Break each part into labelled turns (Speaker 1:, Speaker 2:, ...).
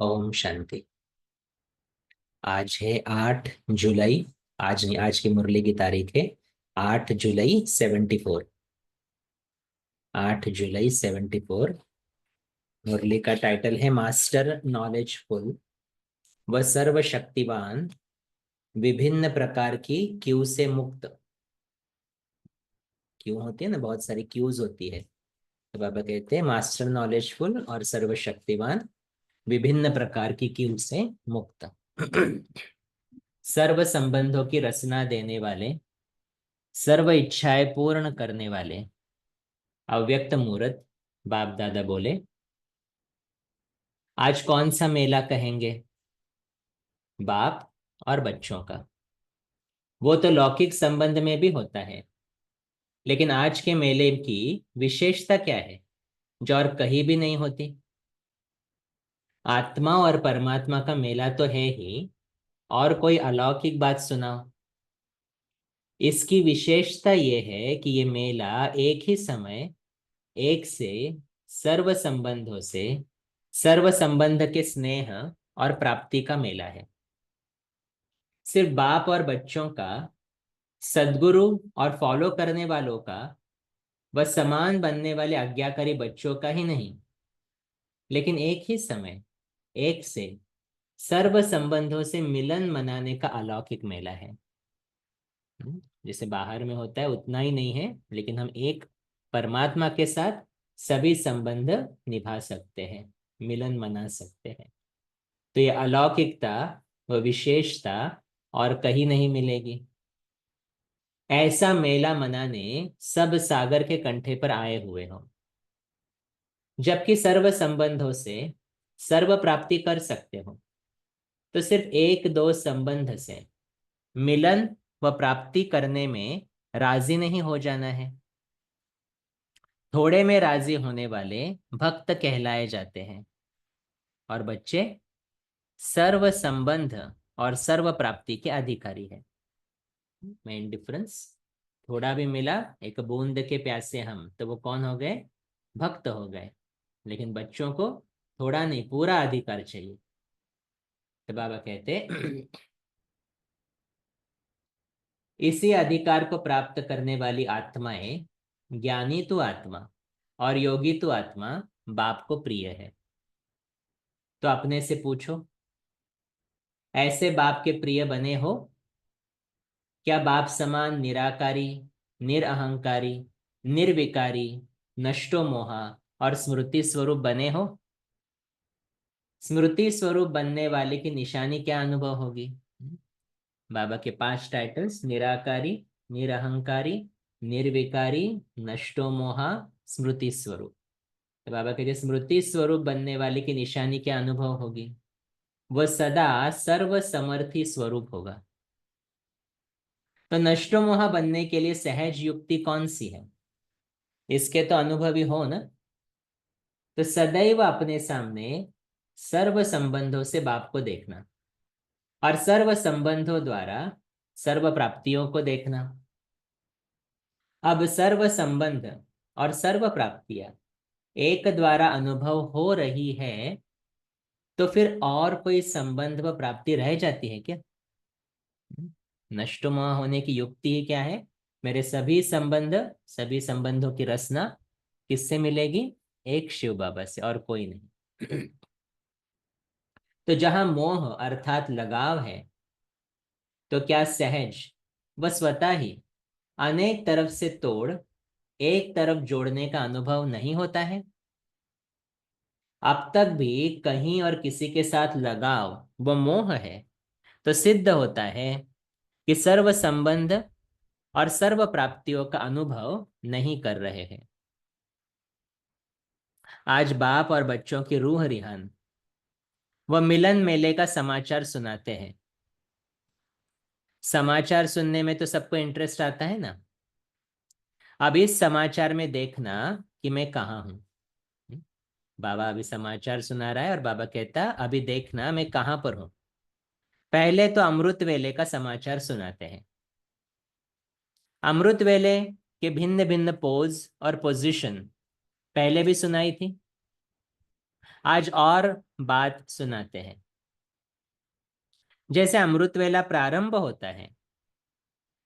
Speaker 1: ओम शांति। आज है 8 जुलाई। आज नहीं, आज की मुरली की तारीख है 8 जुलाई 74। 8 जुलाई 74। मुरली का टाइटल है मास्टर नॉलेजफुल व सर्वशक्तिवान, विभिन्न प्रकार की क्यू से मुक्त। क्यू होती है ना, बहुत सारी क्यूज होती है। तो बाबा कहते हैं मास्टर नॉलेजफुल और सर्वशक्तिवान, विभिन्न प्रकार की क्यू से मुक्त। सर्व संबंधों की रचना देने वाले, सर्व इच्छाएं पूर्ण करने वाले अव्यक्त मूर्त बाप दादा बोले, आज कौन सा मेला कहेंगे? बाप और बच्चों का। वो तो लौकिक संबंध में भी होता है, लेकिन आज के मेले की विशेषता क्या है जो और कहीं भी नहीं होती? आत्मा और परमात्मा का मेला तो है ही, और कोई अलौकिक बात सुनाओ। इसकी विशेषता ये है कि ये मेला एक ही समय एक से सर्व संबंधों से सर्व संबंध के स्नेह और प्राप्ति का मेला है। सिर्फ बाप और बच्चों का, सदगुरु और फॉलो करने वालों का, व समान बनने वाले आज्ञाकारी बच्चों का ही नहीं, लेकिन एक ही समय एक से सर्व संबंधों से मिलन मनाने का अलौकिक मेला है। जैसे बाहर में होता है उतना ही नहीं है, लेकिन हम एक परमात्मा के साथ सभी संबंध निभा सकते हैं, मिलन मना सकते हैं। तो ये अलौकिकता व विशेषता और कहीं नहीं मिलेगी। ऐसा मेला मनाने सब सागर के कंठे पर आए हुए हो, जबकि सर्व संबंधों से सर्व प्राप्ति कर सकते हो, तो सिर्फ एक दो संबंध से मिलन व प्राप्ति करने में राजी नहीं हो जाना है। थोड़े में राजी होने वाले भक्त कहलाए जाते हैं, और बच्चे सर्व संबंध और सर्व प्राप्ति के अधिकारी है। मेन डिफरेंस, थोड़ा भी मिला, एक बूंद के प्यासे हम, तो वो कौन हो गए? भक्त हो गए। लेकिन बच्चों को थोड़ा नहीं, पूरा अधिकार चाहिए। तो बाबा कहते इसी अधिकार को प्राप्त करने वाली आत्माएं, ज्ञानी तो आत्मा और योगी तो आत्मा बाप को प्रिय है। तो अपने से पूछो, ऐसे बाप के प्रिय बने हो? क्या बाप समान निराकारी, निरअहंकारी, निर्विकारी, नष्टो मोहा और स्मृति स्वरूप बने हो? स्मृति स्वरूप बनने वाले की निशानी क्या अनुभव होगी? बाबा के 5 टाइटल्स, निराकारी, निरअहंकारी, निर्विकारी, नष्टो मोहा, स्मृति स्वरूप। तो बाबा कहते स्मृति स्वरूप बनने वाले की निशानी क्या अनुभव होगी? वह सदा सर्व समर्थी स्वरूप होगा। तो नष्टो मोहा बनने के लिए सहज युक्ति कौन सी है? इसके तो अनुभवी हो ना। तो सदैव अपने सामने सर्व संबंधों से बाप को देखना, और सर्व संबंधों द्वारा सर्व प्राप्तियों को देखना। अब सर्व संबंध और सर्व प्राप्तियां एक द्वारा अनुभव हो रही है, तो फिर और कोई संबंध व प्राप्ति रह जाती है क्या? नष्टोमा होने की युक्ति ही क्या है? मेरे सभी संबंध, सभी संबंधों की रचना किससे मिलेगी? एक शिव बाबा से, और कोई नहीं। तो जहां मोह अर्थात लगाव है, तो क्या सहज व स्वतः ही अनेक तरफ से तोड़ एक तरफ जोड़ने का अनुभव नहीं होता है? अब तक भी कहीं और किसी के साथ लगाव व मोह है, तो सिद्ध होता है कि सर्व संबंध और सर्व प्राप्तियों का अनुभव नहीं कर रहे हैं। आज बाप और बच्चों की रूह रिहान व मिलन मेले का समाचार सुनाते हैं। समाचार सुनने में तो सबको इंटरेस्ट आता है ना। अब इस समाचार में देखना कि मैं कहाँ हूँ। बाबा अभी समाचार सुना रहा है और बाबा कहता अभी देखना मैं कहाँ पर हूँ। पहले तो अमृत वेले का समाचार सुनाते हैं। अमृत वेले के भिन्न भिन्न पोज और पोजीशन पहले भी सुनाई थी। आज और बात सुनाते हैं। जैसे अमृत वेला प्रारंभ होता है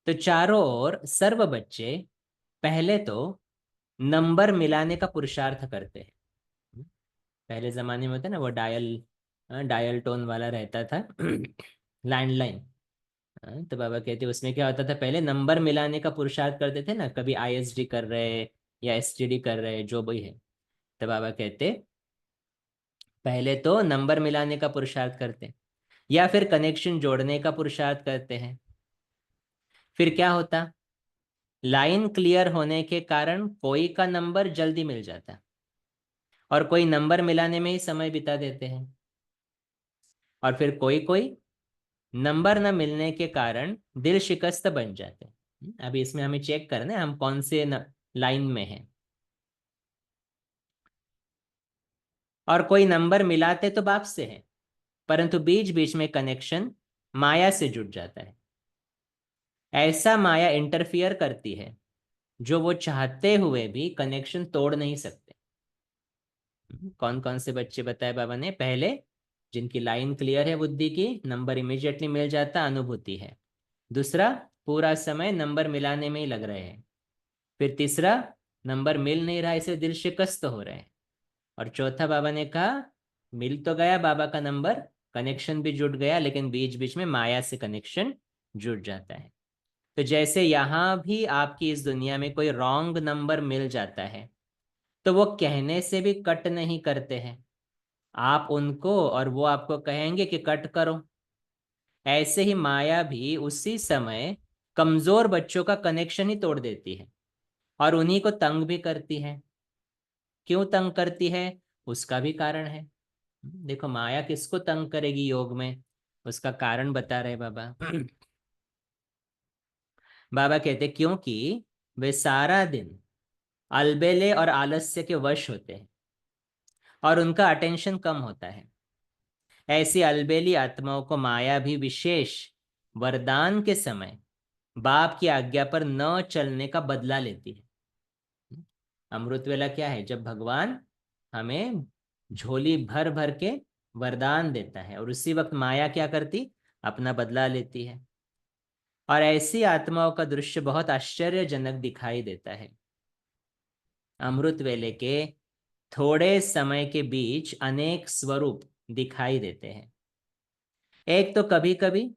Speaker 1: तो चारों ओर सर्व बच्चे पहले तो नंबर मिलाने का पुरुषार्थ करते हैं। पहले जमाने में होता है ना, वो डायल टोन वाला रहता था लैंडलाइन। तो बाबा कहते उसमें क्या होता था, पहले नंबर मिलाने का पुरुषार्थ करते थे ना, कभी आईएसडी कर रहे या एसटीडी कर रहे, जो भी है। तो बाबा कहते पहले तो नंबर मिलाने का पुरुषार्थ करते, या फिर कनेक्शन जोड़ने का पुरुषार्थ करते हैं। फिर क्या होता, लाइन क्लियर होने के कारण कोई का नंबर जल्दी मिल जाता और कोई नंबर मिलाने में ही समय बिता देते हैं। और फिर कोई कोई नंबर न मिलने के कारण दिल शिकस्त बन जाते हैं। अभी इसमें हमें चेक करना है हम कौन से लाइन में हैं। और कोई नंबर मिलाते तो बाप से है, परंतु बीच बीच में कनेक्शन माया से जुड़ जाता है। ऐसा माया इंटरफियर करती है जो वो चाहते हुए भी कनेक्शन तोड़ नहीं सकते। कौन कौन से बच्चे बताए बाबा ने, पहले जिनकी लाइन क्लियर है बुद्धि की, नंबर इमीडिएटली मिल जाता, अनुभूति है। दूसरा, पूरा समय नंबर मिलाने में ही लग रहे हैं। फिर तीसरा, नंबर मिल नहीं रहा इसे दिल शिकस्त हो रहे हैं। और चौथा बाबा ने कहा, मिल तो गया बाबा का नंबर, कनेक्शन भी जुड़ गया, लेकिन बीच बीच में माया से कनेक्शन जुड़ जाता है। तो जैसे यहाँ भी आपकी इस दुनिया में कोई रॉन्ग नंबर मिल जाता है तो वो कहने से भी कट नहीं करते हैं, आप उनको और वो आपको कहेंगे कि कट करो। ऐसे ही माया भी उसी समय कमजोर बच्चों का कनेक्शन ही तोड़ देती है और उन्हीं को तंग भी करती है। क्यों तंग करती है, उसका भी कारण है। देखो माया किसको तंग करेगी योग में, उसका कारण बता रहे बाबा। बाबा कहते क्योंकि वे सारा दिन अलबेले और आलस्य के वश होते हैं और उनका अटेंशन कम होता है। ऐसी अलबेली आत्माओं को माया भी विशेष वरदान के समय बाप की आज्ञा पर न चलने का बदला लेती है। अमृत वेला क्या है, जब भगवान हमें झोली भर भर के वरदान देता है और उसी वक्त माया क्या करती, अपना बदला लेती है। और ऐसी आत्माओं का दृश्य बहुत आश्चर्यजनक दिखाई देता है। अमृत वेले के थोड़े समय के बीच अनेक स्वरूप दिखाई देते हैं। एक तो कभी कभी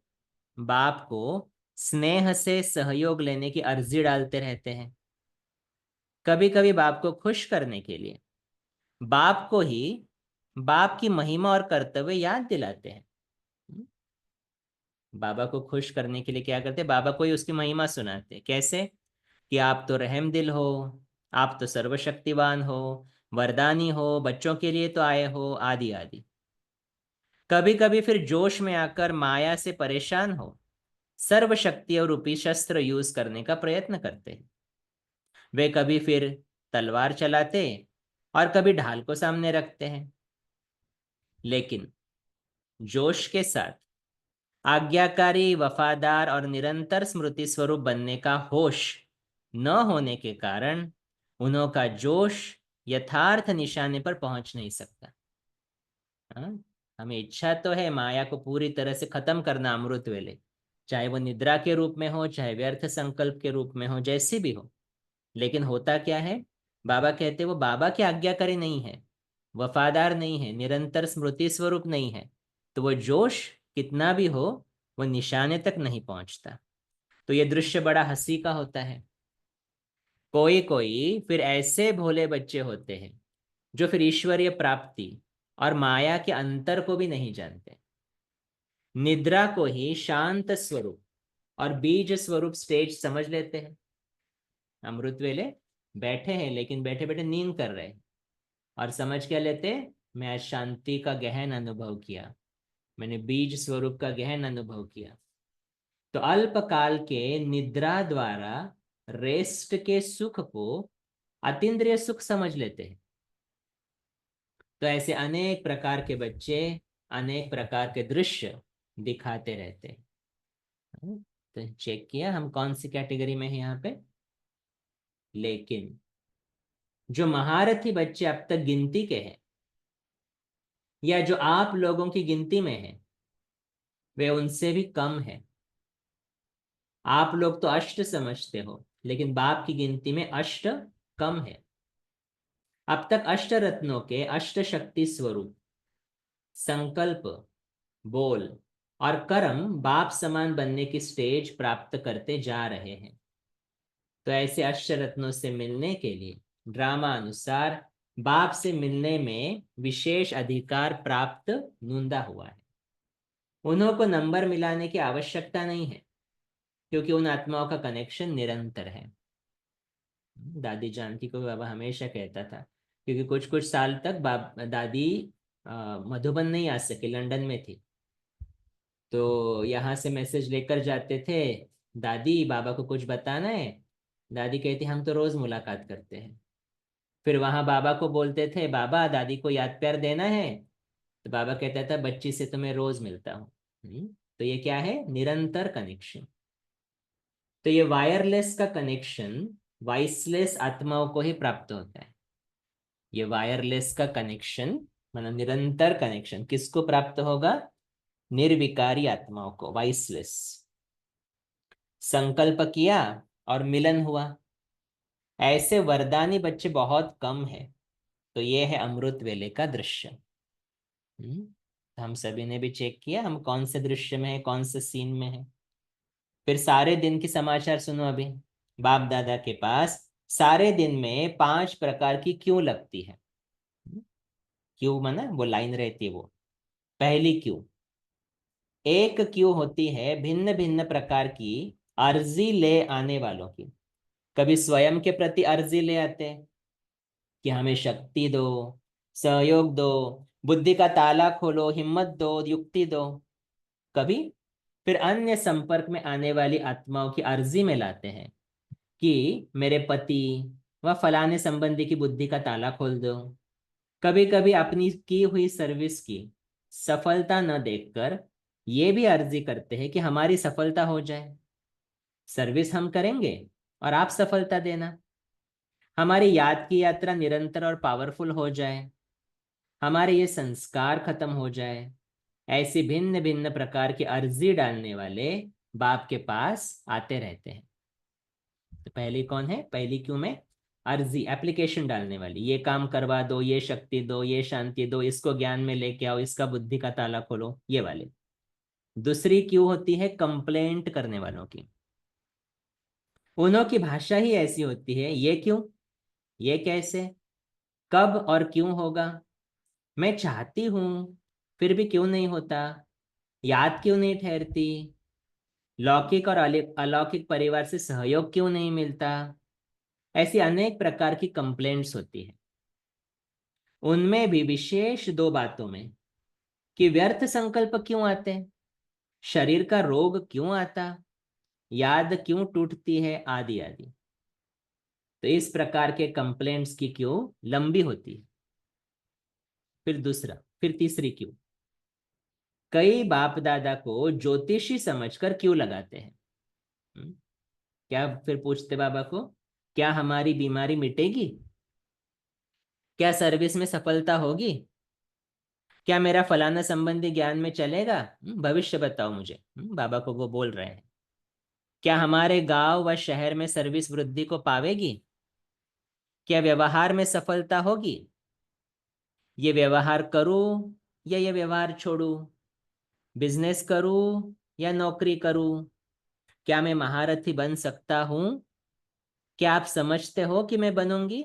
Speaker 1: बाप को स्नेह से सहयोग लेने की अर्जी डालते रहते हैं। कभी कभी बाप को खुश करने के लिए बाप को ही बाप की महिमा और कर्तव्य याद दिलाते हैं। बाबा को खुश करने के लिए क्या करते, बाबा को ही उसकी महिमा सुनाते। कैसे कि आप तो रहम दिल हो, आप तो सर्वशक्तिवान हो, वरदानी हो, बच्चों के लिए तो आए हो, आदि आदि। कभी कभी फिर जोश में आकर माया से परेशान हो सर्वशक्ति और रूपी शस्त्र यूज करने का प्रयत्न करते हैं। वे कभी फिर तलवार चलाते और कभी ढाल को सामने रखते हैं। लेकिन जोश के साथ आज्ञाकारी, वफादार और निरंतर स्मृति स्वरूप बनने का होश न होने के कारण उन्हों का जोश यथार्थ निशाने पर पहुंच नहीं सकता। हाँ? हमें इच्छा तो है माया को पूरी तरह से खत्म करना अमृत वेले, चाहे वो निद्रा के रूप में हो, चाहे व्यर्थ संकल्प के रूप में हो, जैसी भी हो। लेकिन होता क्या है, बाबा कहते वो बाबा की आज्ञाकारी नहीं है, वफादार नहीं है, निरंतर स्मृति स्वरूप नहीं है, तो वो जोश कितना भी हो वो निशाने तक नहीं पहुंचता। तो ये दृश्य बड़ा हंसी का होता है। कोई कोई फिर ऐसे भोले बच्चे होते हैं जो फिर ईश्वरीय प्राप्ति और माया के अंतर को भी नहीं जानते, निद्रा को ही शांत स्वरूप और बीज स्वरूप स्टेज समझ लेते हैं। अमृत वेले बैठे हैं लेकिन बैठे बैठे नींद कर रहे हैं और समझ क्या लेते, मैं आज शांति का गहन अनुभव किया, मैंने बीज स्वरूप का गहन अनुभव किया। तो अल्पकाल के निद्रा द्वारा रेस्ट के सुख को अतीन्द्रिय सुख समझ लेते हैं। तो ऐसे अनेक प्रकार के बच्चे अनेक प्रकार के दृश्य दिखाते रहते हैं। तो चेक किया हम कौन सी कैटेगरी में है यहाँ पे। लेकिन जो महारथी बच्चे अब तक गिनती के हैं या जो आप लोगों की गिनती में है वे उनसे भी कम है। आप लोग तो अष्ट समझते हो, लेकिन बाप की गिनती में अष्ट कम है। अब तक अष्ट रत्नों के अष्ट शक्ति स्वरूप संकल्प, बोल और कर्म बाप समान बनने की स्टेज प्राप्त करते जा रहे हैं। तो ऐसे अष्ट रत्नों से मिलने के लिए ड्रामा अनुसार बाप से मिलने में विशेष अधिकार प्राप्त नूंदा हुआ है। उन्हों को नंबर मिलाने की आवश्यकता नहीं है, क्योंकि उन आत्माओं का कनेक्शन निरंतर है। दादी जानकी को बाबा हमेशा कहता था, क्योंकि कुछ कुछ साल तक दादी मधुबन नहीं आ सके, लंदन में थी। तो यहाँ से मैसेज लेकर जाते थे, दादी बाबा को कुछ बताना है। दादी कहती हम तो रोज मुलाकात करते हैं। फिर वहां बाबा को बोलते थे, बाबा दादी को याद प्यार देना है। तो बाबा कहता था बच्ची से तो मैं रोज मिलता हूँ। तो ये क्या है? निरंतर कनेक्शन। तो ये वायरलेस का कनेक्शन वॉइसलेस आत्माओं को ही प्राप्त होता है। ये वायरलेस का कनेक्शन मतलब निरंतर कनेक्शन किसको प्राप्त होगा? निर्विकारी आत्माओं को, वॉइसलेस। संकल्प किया और मिलन हुआ। ऐसे वरदानी बच्चे बहुत कम है। तो ये है अमृत वेले का दृश्य। तो हम सभी ने भी चेक किया हम कौन से दृश्य में है, कौन से सीन में है। फिर सारे दिन की समाचार सुनो अभी। बाप दादा के पास सारे दिन में 5 प्रकार की क्यों लगती है। क्यों माना वो लाइन रहती है वो। पहली क्यों, एक क्यों होती है भिन्न भिन्न प्रकार की अर्जी ले आने वालों की। कभी स्वयं के प्रति अर्जी ले आते हैं कि हमें शक्ति दो, सहयोग दो, बुद्धि का ताला खोलो, हिम्मत दो, युक्ति दो। कभी फिर अन्य संपर्क में आने वाली आत्माओं की अर्जी में लाते हैं कि मेरे पति व फलाने संबंधी की बुद्धि का ताला खोल दो। कभी कभी अपनी की हुई सर्विस की सफलता न देखकर ये भी अर्जी करते हैं कि हमारी सफलता हो जाए। सर्विस हम करेंगे और आप सफलता देना। हमारी याद की यात्रा निरंतर और पावरफुल हो जाए, हमारे ये संस्कार खत्म हो जाए। ऐसी भिन्न भिन्न प्रकार की अर्जी डालने वाले बाप के पास आते रहते हैं। तो पहली कौन है? पहली क्यों में अर्जी, एप्लीकेशन डालने वाली, ये काम करवा दो, ये शक्ति दो, ये शांति दो, इसको ज्ञान में लेके आओ, इसका बुद्धि का ताला खोलो, ये वाले। दूसरी क्यों होती है कंप्लेंट करने वालों की। उन्हों की भाषा ही ऐसी होती है, ये क्यों, ये कैसे, कब और क्यों होगा, मैं चाहती हूं फिर भी क्यों नहीं होता, याद क्यों नहीं ठहरती, लौकिक और अलौकिक परिवार से सहयोग क्यों नहीं मिलता। ऐसी अनेक प्रकार की कंप्लेंट्स होती है। उनमें भी विशेष 2 बातों में कि व्यर्थ संकल्प क्यों आते हैं, शरीर का रोग क्यों आता, याद क्यों टूटती है, आदि आदि। तो इस प्रकार के कंप्लेंट्स की क्यों लंबी होती है। फिर तीसरी क्यों, कई बाप दादा को ज्योतिषी समझकर क्यों लगाते हैं। हम्म, क्या फिर पूछते बाबा को, क्या हमारी बीमारी मिटेगी, क्या सर्विस में सफलता होगी, क्या मेरा फलाना संबंधी ज्ञान में चलेगा, भविष्य बताओ मुझे। बाबा को वो बोल रहे हैं, क्या हमारे गांव व शहर में सर्विस वृद्धि को पावेगी, क्या व्यवहार में सफलता होगी, ये व्यवहार करूं या ये व्यवहार छोड़ूं, बिजनेस करूं या नौकरी करूं, क्या मैं महारथी बन सकता हूं, क्या आप समझते हो कि मैं बनूंगी।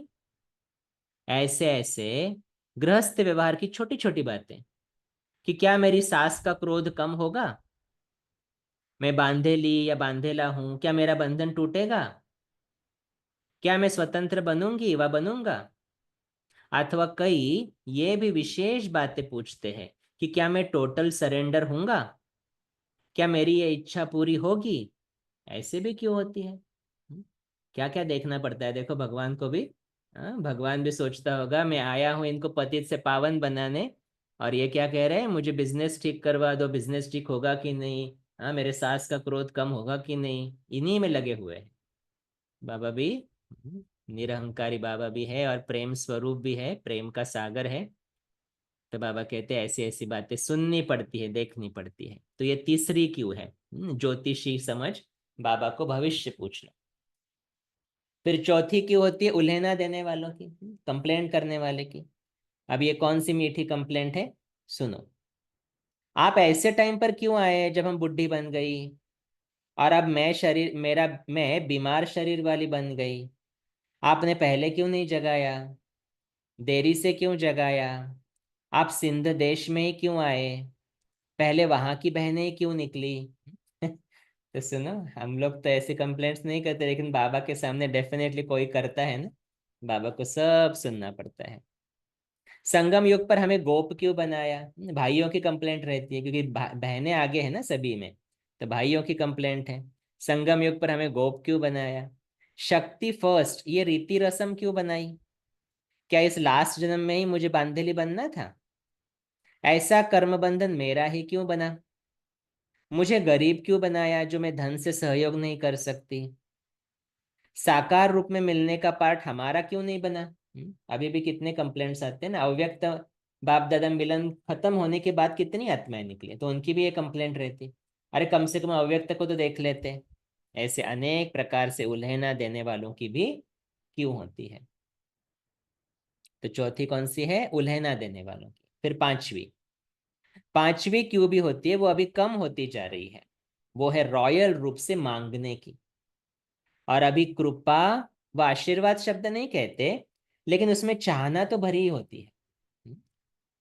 Speaker 1: ऐसे ऐसे गृहस्थ व्यवहार की छोटी छोटी बातें कि क्या मेरी सास का क्रोध कम होगा, मैं बांधेली या बांधेला हूं, क्या मेरा बंधन टूटेगा, क्या मैं स्वतंत्र बनूंगी व बनूंगा। अथवा कई ये भी विशेष बातें पूछते हैं कि क्या मैं टोटल सरेंडर हूंगा, क्या मेरी ये इच्छा पूरी होगी। ऐसे भी क्यों होती है? क्या क्या देखना पड़ता है देखो भगवान को भी। भगवान भी सोचता होगा मैं आया हूं इनको पतित से पावन बनाने, और ये क्या कह रहे हैं, मुझे बिजनेस ठीक करवा दो, बिजनेस ठीक होगा कि नहीं, मेरे सास का क्रोध कम होगा कि नहीं, इन्हीं में लगे हुए हैं। बाबा भी निरहंकारी बाबा भी है और प्रेम स्वरूप भी है, प्रेम का सागर है। तो बाबा कहते हैं ऐसी ऐसी बातें सुननी पड़ती है, देखनी पड़ती है। तो ये तीसरी क्यू है, ज्योतिषी समझ, बाबा को भविष्य पूछना। फिर चौथी क्यू होती है उल्हेना देने वालों की, कंप्लेंट करने वाले की। अब ये कौन सी मीठी कंप्लेंट है, सुनो। आप ऐसे टाइम पर क्यों आए जब हम बुढ़ी बन गई, और अब मैं बीमार शरीर वाली बन गई। आपने पहले क्यों नहीं जगाया, देरी से क्यों जगाया। आप सिंध देश में ही क्यों आए, पहले वहां की बहनें ही क्यों निकली। तो सुनो, हम लोग तो ऐसे कंप्लेंट्स नहीं करते, लेकिन बाबा के सामने डेफिनेटली कोई करता है ना। बाबा को सब सुनना पड़ता है। संगम युग पर हमें गोप क्यों बनाया, भाइयों की कंप्लेंट रहती है, क्योंकि बहनें आगे है ना सभी में, तो भाइयों की कंप्लेंट है। संगम युग पर हमें गोप क्यों बनाया। शक्ति फर्स्ट ये रीति रस्म क्यों बनाई, क्या इस लास्ट जन्म में ही मुझे बांधेली बनना था। ऐसा कर्म बंधन मेरा ही क्यों बना। मुझे गरीब क्यों बनाया जो मैं धन से सहयोग नहीं कर सकती। साकार रूप में मिलने का पार्ट हमारा क्यों नहीं बना। अभी भी कितने कंप्लेंट्स आते हैं ना, अव्यक्त बाप दादा मिलन खत्म होने के बाद कितनी आत्माएं निकली, तो उनकी भी ये कंप्लेंट रहती, अरे कम से कम अव्यक्त को तो देख लेते। ऐसे अनेक प्रकार से उल्हेना देने वालों की भी क्यों होती है। तो चौथी कौन सी है, उल्हेना देने वालों की। फिर पांचवी, पांचवी क्यों भी होती है, वो अभी कम होती जा रही है, वो है रॉयल रूप से मांगने की। और अभी कृपा व आशीर्वाद शब्द नहीं कहते, लेकिन उसमें चाहना तो भरी ही होती है।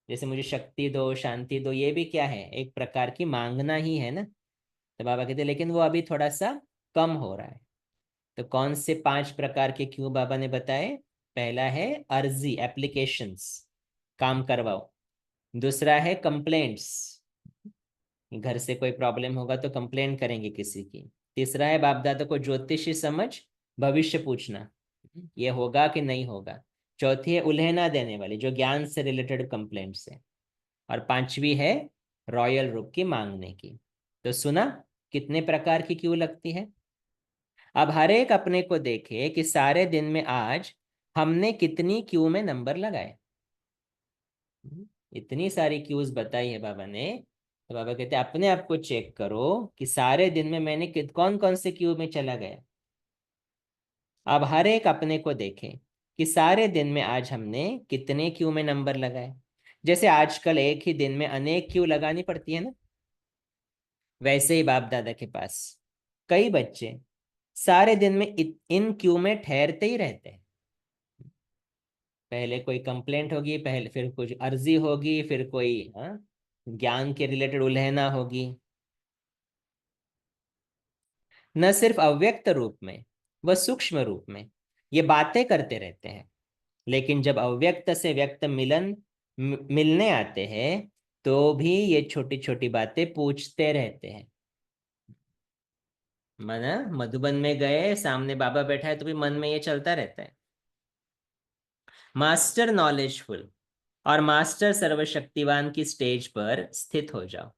Speaker 1: जैसे मुझे शक्ति दो, शांति दो, ये भी क्या है, एक प्रकार की मांगना ही है ना। तो बाबा कहते लेकिन वो अभी थोड़ा सा कम हो रहा है। तो कौन से पांच प्रकार के क्यों बाबा ने बताए। पहला है अर्जी, एप्लीकेशंस, काम करवाओ। दूसरा है कंप्लेंट्स, घर से कोई प्रॉब्लम होगा तो कंप्लेन करेंगे किसी की। तीसरा है बाप दादा को ज्योतिषी समझ, भविष्य पूछना, ये होगा कि नहीं होगा। चौथी है उल्हेना देने वाली, जो ज्ञान से रिलेटेड कंप्लेंट्स है। और पांचवी है रॉयल रूप की मांगने की। तो सुना कितने प्रकार की क्यों लगती है। अब हर एक अपने को देखे कि सारे दिन में आज हमने कितनी क्यू में नंबर लगाए। इतनी सारी क्यूज बताई है बाबा ने, तो बाबा कहते हैं अपने आप को चेक करो कि सारे दिन में मैंने कौन कौन से क्यू में चला गया। अब हर एक अपने को देखे कि सारे दिन में आज हमने कितने क्यू में नंबर लगाए। जैसे आजकल एक ही दिन में अनेक क्यू लगानी पड़ती है ना, वैसे ही बाप दादा के पास कई बच्चे सारे दिन में इन क्यू में ठहरते ही रहते हैं। पहले कोई कंप्लेंट होगी, पहले फिर कुछ अर्जी होगी, फिर कोई ज्ञान के रिलेटेड उल्हेना होगी। न सिर्फ अव्यक्त रूप में, वह सूक्ष्म रूप में ये बातें करते रहते हैं। लेकिन जब अव्यक्त से व्यक्त मिलने आते हैं, तो भी ये छोटी छोटी बातें पूछते रहते हैं। मन मधुबन में गए, सामने बाबा बैठा है, तो भी मन में ये चलता रहता है। मास्टर नॉलेजफुल और मास्टर सर्वशक्तिवान की स्टेज पर स्थित हो जाओ,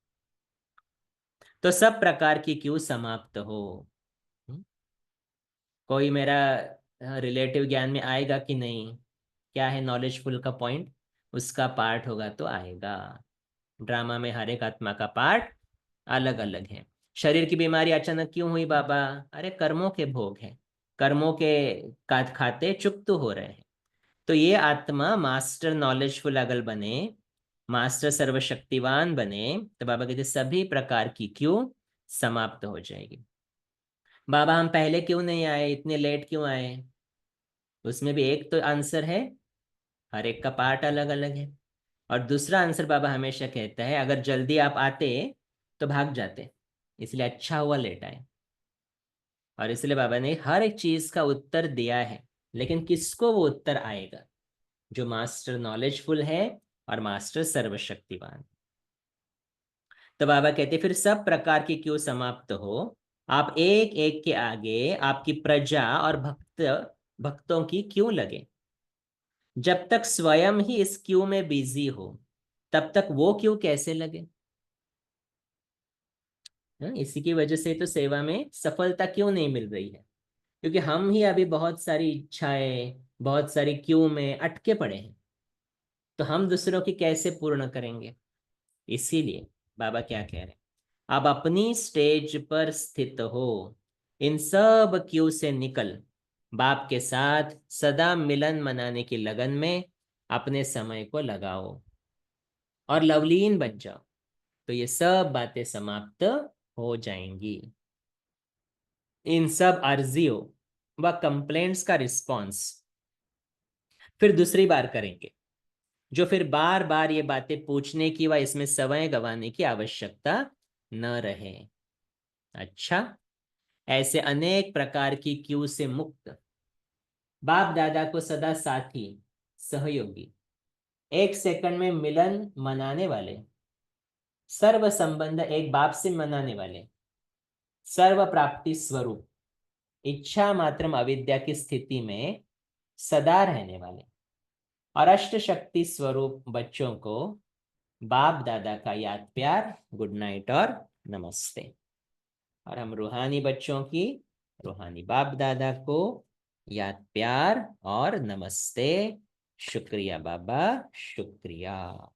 Speaker 1: तो सब प्रकार की क्यों समाप्त हो। हम्म? कोई मेरा रिलेटिव ज्ञान में आएगा कि नहीं, क्या है नॉलेजफुल का पॉइंट, उसका पार्ट होगा तो आएगा। ड्रामा में हर एक आत्मा का पार्ट अलग अलग है। शरीर की बीमारी अचानक क्यों हुई बाबा, अरे कर्मों के भोग है, कर्मों के खाते चुप हो रहे हैं। तो ये आत्मा मास्टर नॉलेजफुल अगर बने, मास्टर सर्वशक्तिवान बने, तो बाबा कहते सभी प्रकार की क्यों समाप्त हो जाएगी। बाबा हम पहले क्यों नहीं आए, इतने लेट क्यों आए, उसमें भी एक तो आंसर है, हर एक का पार्ट अलग अलग है। और दूसरा आंसर बाबा हमेशा कहता है अगर जल्दी आप आते तो भाग जाते, इसलिए अच्छा हुआ लेट आए। और इसलिए बाबा ने हर एक चीज का उत्तर दिया है, लेकिन किसको वो उत्तर आएगा, जो मास्टर नॉलेजफुल है और मास्टर सर्वशक्तिवान। तो बाबा कहते फिर सब प्रकार की क्यों समाप्त हो, आप एक एक के आगे आपकी प्रजा और भक्तों की क्यों लगे। जब तक स्वयं ही इस क्यू में बिजी हो, तब तक वो क्यू कैसे लगे। इसी की वजह से तो सेवा में सफलता क्यों नहीं मिल रही है, क्योंकि हम ही अभी बहुत सारी इच्छाएं, बहुत सारी क्यू में अटके पड़े हैं। तो हम दूसरों की कैसे पूर्ण करेंगे? इसीलिए बाबा क्या कह रहे हैं, अब अपनी स्टेज पर स्थित हो, इन सब क्यू से निकल, बाप के साथ सदा मिलन मनाने की लगन में अपने समय को लगाओ और लवलीन बन जाओ, तो ये सब बातें समाप्त हो जाएंगी। इन सब अर्जियों व कंप्लेंट्स का रिस्पॉन्स फिर दूसरी बार करेंगे, जो फिर बार बार ये बातें पूछने की व इसमें समय गंवाने की आवश्यकता न रहे। अच्छा, ऐसे अनेक प्रकार की क्यू से मुक्त, बाप दादा को सदा साथी, सहयोगी, एक सेकंड में मिलन मनाने वाले, सर्व संबंध एक बाप से मनाने वाले, सर्व प्राप्ति स्वरूप, इच्छा मात्रम अविद्या की स्थिति में सदा रहने वाले और अष्ट शक्ति स्वरूप बच्चों को बाप दादा का याद प्यार, गुड नाइट और नमस्ते। और हम रूहानी बच्चों की रूहानी बाप दादा को याद प्यार और नमस्ते। शुक्रिया बाबा, शुक्रिया।